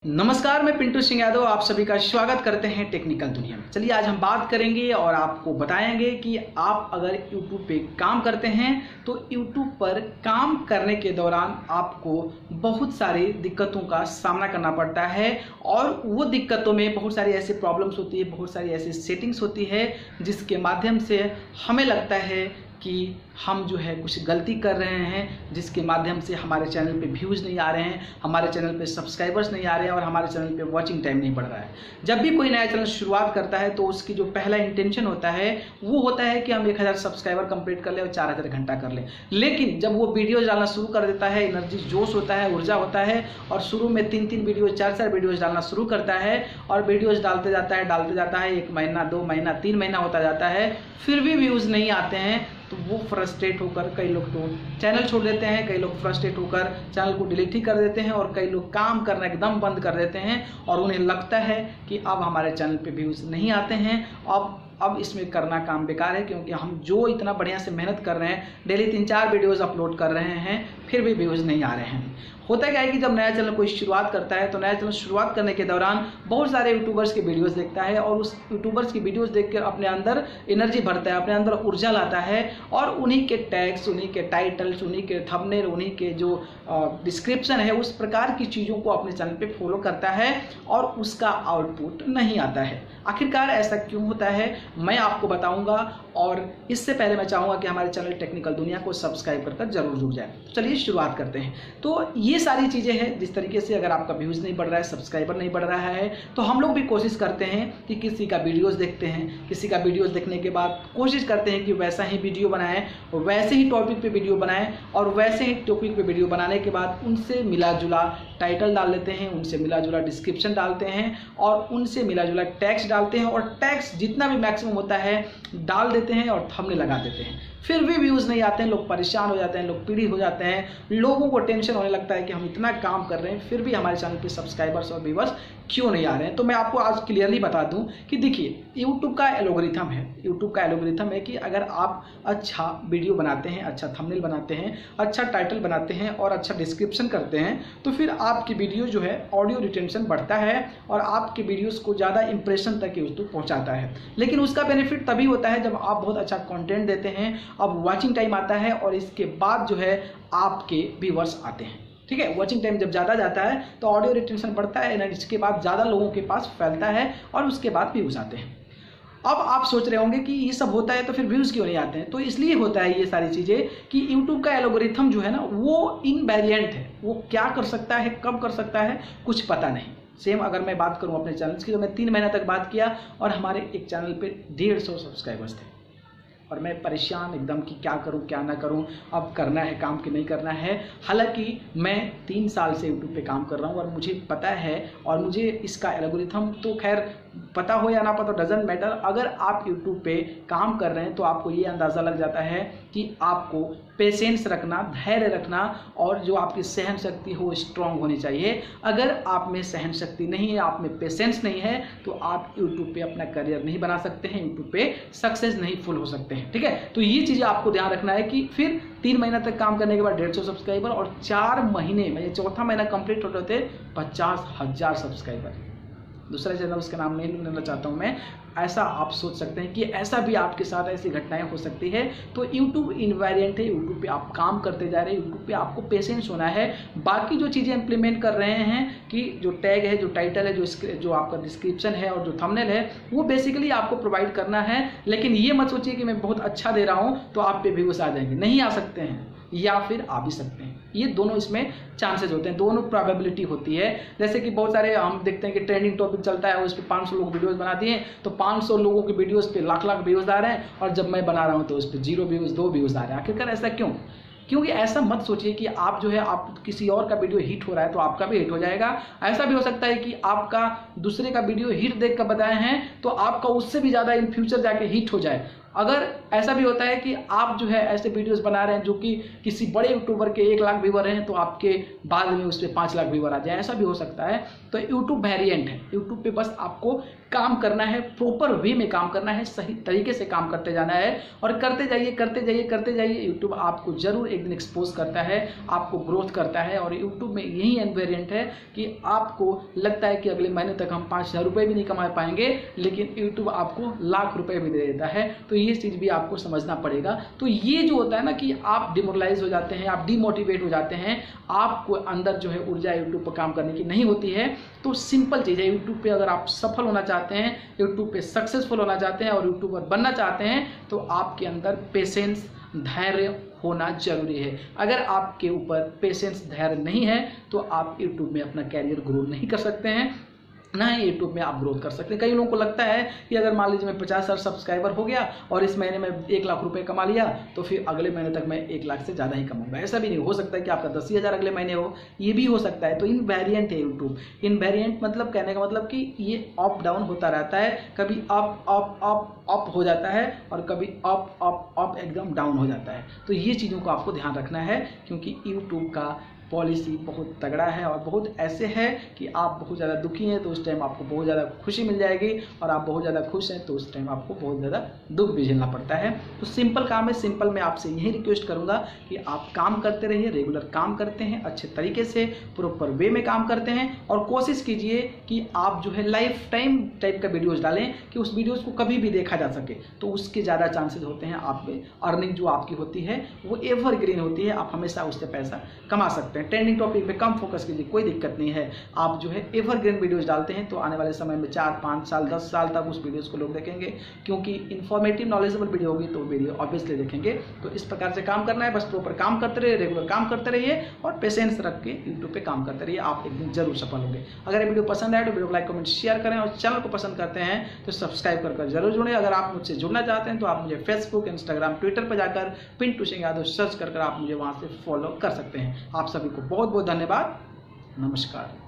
नमस्कार, मैं पिंटू सिंह यादव आप सभी का स्वागत करते हैं टेक्निकल दुनिया में। चलिए आज हम बात करेंगे और आपको बताएंगे कि आप अगर YouTube पे काम करते हैं तो YouTube पर काम करने के दौरान आपको बहुत सारी दिक्कतों का सामना करना पड़ता है और वो दिक्कतों में बहुत सारी ऐसी प्रॉब्लम्स होती है, बहुत सारी ऐसी सेटिंग्स होती है जिसके माध्यम से हमें लगता है कि हम जो है कुछ गलती कर रहे हैं, जिसके माध्यम से हमारे चैनल पे व्यूज़ नहीं आ रहे हैं, हमारे चैनल पे सब्सक्राइबर्स नहीं आ रहे हैं और हमारे चैनल पे वॉचिंग टाइम नहीं बढ़ रहा है। जब भी कोई नया चैनल शुरुआत करता है तो उसकी जो पहला इंटेंशन होता है वो होता है कि हम 1000 सब्सक्राइबर कंप्लीट कर लें और 4000 घंटा कर लें। लेकिन जब वो वीडियोज़ डालना शुरू कर देता है, एनर्जी जोश होता है, ऊर्जा होता है और शुरू में 3-3 वीडियोज़ 4-4 वीडियोज़ डालना शुरू करता है और वीडियोज़ डालते जाता है 1 महीना 2 महीना 3 महीना होता जाता है, फिर भी व्यूज़ नहीं आते हैं तो वो फ्रस्ट्रेट होकर कई लोग तो चैनल छोड़ देते हैं, कई लोग फ्रस्ट्रेट होकर चैनल को डिलीट ही कर देते हैं और कई लोग काम करना एकदम बंद कर देते हैं और उन्हें लगता है कि अब हमारे चैनल पे व्यूज़ नहीं आते हैं, अब इसमें करना काम बेकार है क्योंकि हम जो इतना बढ़िया से मेहनत कर रहे हैं, डेली 3-4 वीडियोज़ अपलोड कर रहे हैं, फिर भी व्यूज़ नहीं आ रहे हैं। होता क्या है कि जब नया चैनल कोई शुरुआत करता है तो नया चैनल शुरुआत करने के दौरान बहुत सारे यूट्यूबर्स के वीडियोस देखता है और उस यूट्यूबर्स की वीडियोस देखकर अपने अंदर एनर्जी भरता है, अपने अंदर ऊर्जा लाता है और उन्हीं के टैग्स, उन्हीं के टाइटल्स, उन्हीं के थंबनेल, उन्हीं के जो डिस्क्रिप्शन है उस प्रकार की चीज़ों को अपने चैनल पे फॉलो करता है और उसका आउटपुट नहीं आता है। आखिरकार ऐसा क्यों होता है मैं आपको बताऊंगा और इससे पहले मैं चाहूँगा कि हमारे चैनल टेक्निकल दुनिया को सब्सक्राइब कर जरूर जुड़ जाए। चलिए शुरुआत करते हैं। तो ये सारी चीज़ें हैं जिस तरीके से अगर आपका व्यूज़ नहीं बढ़ रहा है, सब्सक्राइबर नहीं बढ़ रहा है, तो हम लोग भी कोशिश करते हैं कि किसी का वीडियोज़ देखते हैं, किसी का वीडियोज़ देखने के बाद कोशिश करते हैं कि वैसा ही वीडियो बनाएं, वैसे ही टॉपिक पे वीडियो बनाएं और वैसे ही टॉपिक पे वीडियो बनाने के बाद उनसे मिला जुला टाइटल डाल लेते हैं, उनसे मिला जुला डिस्क्रिप्शन डालते हैं और उनसे मिला जुला टैक्स डालते हैं और टैक्स जितना भी मैक्सिमम होता है डाल देते हैं और थंबनेल लगा देते हैं। फिर भी व्यूज़ नहीं आते हैं, लोग परेशान हो जाते हैं, लोग पीड़ित हो जाते हैं, लोगों को टेंशन होने लगता है कि हम इतना काम कर रहे हैं फिर भी हमारे चैनल पे सब्सक्राइबर्स और व्यूअर्स क्यों नहीं आ रहे हैं। तो मैं आपको आज क्लियरली बता दूं कि देखिए यूट्यूब का एल्गोरिथम है कि अगर आप अच्छा वीडियो बनाते हैं, अच्छा थंबनेल बनाते हैं, अच्छा टाइटल बनाते हैं और अच्छा डिस्क्रिप्शन करते हैं तो फिर आपकी वीडियो जो है ऑडियो रिटेंशन बढ़ता है और आपके वीडियोज़ को ज़्यादा इंप्रेशन तक यूट्यूब पहुँचाता है। लेकिन उसका बेनिफिट तभी होता है जब आप बहुत अच्छा कॉन्टेंट देते हैं, अब वॉचिंग टाइम आता है और इसके बाद जो है आपके व्यूअर्स आते हैं। ठीक है, वॉचिंग टाइम जब ज़्यादा जाता है तो ऑडियो रिटेंशन बढ़ता है, इसके बाद ज़्यादा लोगों के पास फैलता है और उसके बाद व्यूज़ आते हैं। अब आप सोच रहे होंगे कि ये सब होता है तो फिर व्यूज़ क्यों नहीं आते हैं। तो इसलिए होता है ये सारी चीज़ें कि यूट्यूब का एल्गोरिथम जो है ना वो इनवेरिएंट है, वो क्या कर सकता है, कब कर सकता है, कुछ पता नहीं। सेम अगर मैं बात करूँ अपने चैनल की तो मैं 3 महीने तक बात किया और हमारे एक चैनल पे 150 सब्सक्राइबर्स थे और मैं परेशान एकदम कि क्या करूं क्या ना करूं, अब करना है काम कि नहीं करना है। हालांकि मैं 3 साल से यूट्यूब पे काम कर रहा हूं और मुझे पता है और मुझे इसका एल्गोरिथम तो खैर पता हो या ना पता डजंट मैटर। अगर आप यूट्यूब पे काम कर रहे हैं तो आपको ये अंदाज़ा लग जाता है कि आपको पेशेंस रखना, धैर्य रखना और जो आपकी सहन शक्ति हो स्ट्रांग होनी चाहिए। अगर आप में सहन शक्ति नहीं है, आप में पेशेंस नहीं है तो आप यूट्यूब पे अपना करियर नहीं बना सकते हैं, यूट्यूब पे सक्सेस नहीं फुल हो सकते हैं। ठीक है, तो ये चीज़ें आपको ध्यान रखना है कि फिर 3 महीना तक काम करने के बाद 150 सब्सक्राइबर और 4 महीने में, ये चौथा महीना कंप्लीट होते होते 50,000 सब्सक्राइबर। दूसरा चैनल उसका नाम नहीं लेना चाहता हूँ मैं। ऐसा आप सोच सकते हैं कि ऐसा भी आपके साथ ऐसी घटनाएं हो सकती है। तो यूट्यूब इनवेरिएंट है, यूट्यूब पे आप काम करते जा रहे हैं, यूट्यूब पे आपको पेशेंस होना है। बाकी जो चीज़ें इंप्लीमेंट कर रहे हैं कि जो टैग है, जो टाइटल है, जो आपका डिस्क्रिप्शन है और जो थंबनेल है वो बेसिकली आपको प्रोवाइड करना है। लेकिन ये मत सोचिए कि मैं बहुत अच्छा दे रहा हूँ तो आप पे व्यूज़ आ जाएंगे, नहीं आ सकते हैं या फिर आ भी सकते हैं। ये दोनों इसमें चांसेस होते हैं, दोनों प्रोबेबिलिटी होती है। जैसे कि बहुत सारे हम देखते हैं कि ट्रेंडिंग टॉपिक चलता है, उस पर 500 लोग वीडियोस बना दिए तो 500 लोगों की वीडियोस पे लाख व्यूज़ आ रहे हैं और जब मैं बना रहा हूँ तो उस पर 0 व्यूज़ 2 व्यूज़ आ रहे हैं। आखिरकार ऐसा क्यों? क्योंकि ऐसा मत सोचिए कि आप जो है आप किसी और का वीडियो हिट हो रहा है तो आपका भी हिट हो जाएगा। ऐसा भी हो सकता है कि आपका दूसरे का वीडियो हिट देख कर बताए हैं तो आपका उससे भी ज़्यादा इन फ्यूचर जाके हिट हो जाए। अगर ऐसा भी होता है कि आप जो है ऐसे वीडियोस बना रहे हैं जो कि किसी बड़े यूट्यूबर के 1 लाख व्यूवर हैं, तो आपके बाद में उस पर 5 लाख व्यूवर आ जाए, ऐसा भी हो सकता है। तो यूट्यूब वेरिएंट है। यूट्यूब पे बस आपको काम करना है, प्रॉपर वे में काम करना है, सही तरीके से काम करते जाना है और करते जाइए करते जाइए करते जाइए। यूट्यूब आपको जरूर एक दिन एक्सपोज करता है, आपको ग्रोथ करता है। और यूट्यूब में यही वेरिएंट है कि आपको लगता है कि अगले महीने तक हम 5,000 रुपये भी नहीं कमा पाएंगे, लेकिन यूट्यूब आपको लाख रुपए भी दे देता है। तो ये चीज़ भी आपको समझना पड़ेगा। तो ये जो होता है ना कि आप डिमोरलाइज हो जाते हैं, आप डिमोटिवेट हो जाते हैं, आपको अंदर जो है ऊर्जा यूट्यूब पर काम करने की नहीं होती है। तो सिंपल चीज़ है, यूट्यूब पे अगर आप सफल होना चाहते हैं, यूट्यूब पे सक्सेसफुल होना चाहते हैं और यूट्यूबर बनना चाहते हैं, तो आपके अंदर पेशेंस, धैर्य होना जरूरी है। अगर आपके ऊपर पेशेंस, धैर्य नहीं है तो आप यूट्यूब में अपना कैरियर ग्रो नहीं कर सकते हैं, ना ही यूट्यूब में आप ग्रोथ कर सकते हैं। कई लोगों को लगता है कि अगर मान लीजिए मैं 50,000 सब्सक्राइबर हो गया और इस महीने में 1 लाख रुपए कमा लिया, तो फिर अगले महीने तक मैं 1 लाख से ज़्यादा ही कमाऊंगा। ऐसा भी नहीं हो सकता है कि आपका 10,000 अगले महीने हो, ये भी हो सकता है। तो इनवेरिएंट है यूट्यूब। इनवेरिएंट मतलब कहने का मतलब कि ये अप डाउन होता रहता है, कभी अप अप अप अप हो जाता है और कभी अप अप अप एकदम डाउन हो जाता है। तो ये चीज़ों को आपको ध्यान रखना है, क्योंकि यूट्यूब का पॉलिसी बहुत तगड़ा है और बहुत ऐसे है कि आप बहुत ज़्यादा दुखी हैं तो उस टाइम आपको बहुत ज़्यादा खुशी मिल जाएगी, और आप बहुत ज़्यादा खुश हैं तो उस टाइम आपको बहुत ज़्यादा दुख भी झेलना पड़ता है। तो सिंपल काम है। सिंपल मैं आपसे यही रिक्वेस्ट करूँगा कि आप काम करते रहिए, रेगुलर काम करते हैं, अच्छे तरीके से प्रॉपर वे में काम करते हैं और कोशिश कीजिए कि आप जो है लाइफ टाइम टाइप का वीडियोज़ डालें कि उस वीडियोज़ को कभी भी देखा जा सके। तो उसके ज़्यादा चांसेस होते हैं आप में अर्निंग जो आपकी होती है वो एवरग्रीन होती है, आप हमेशा उससे पैसा कमा सकते हैं। ट्रेंडिंग टॉपिक पे कम फोकस कीजिए, कोई दिक्कत नहीं है। आप जो है एवरग्रीन वीडियोस डालते हैं तो आने वाले समय में 4, 5 साल 10 साल तक उस वीडियोस को लोग देखेंगे, क्योंकि इन्फॉर्मेटिव नॉलेजेबल वीडियो होगी तो वीडियो ऑब्वियसली देखेंगे। तो इस प्रकार से काम करना है, बस प्रॉपर काम करते रहिए, रेगुलर काम करते रहिए और पेशेंस रख के यूट्यूब पे काम करते रहिए, आप एक दिन जरूर सफल होंगे। अगर ये वीडियो पसंद आए तो वीडियो को लाइक, कमेंट, शेयर करें और चैनल को पसंद करते हैं तो सब्सक्राइब कर जरूर जुड़ें। अगर आप मुझसे जुड़ना चाहते हैं तो आप मुझे फेसबुक, इंस्टाग्राम, ट्विटर पर जाकर पिंटू सिंह यादव सर्च कर आप मुझे वहाँ से फॉलो कर सकते हैं। आप सभी को बहुत बहुत धन्यवाद। नमस्कार।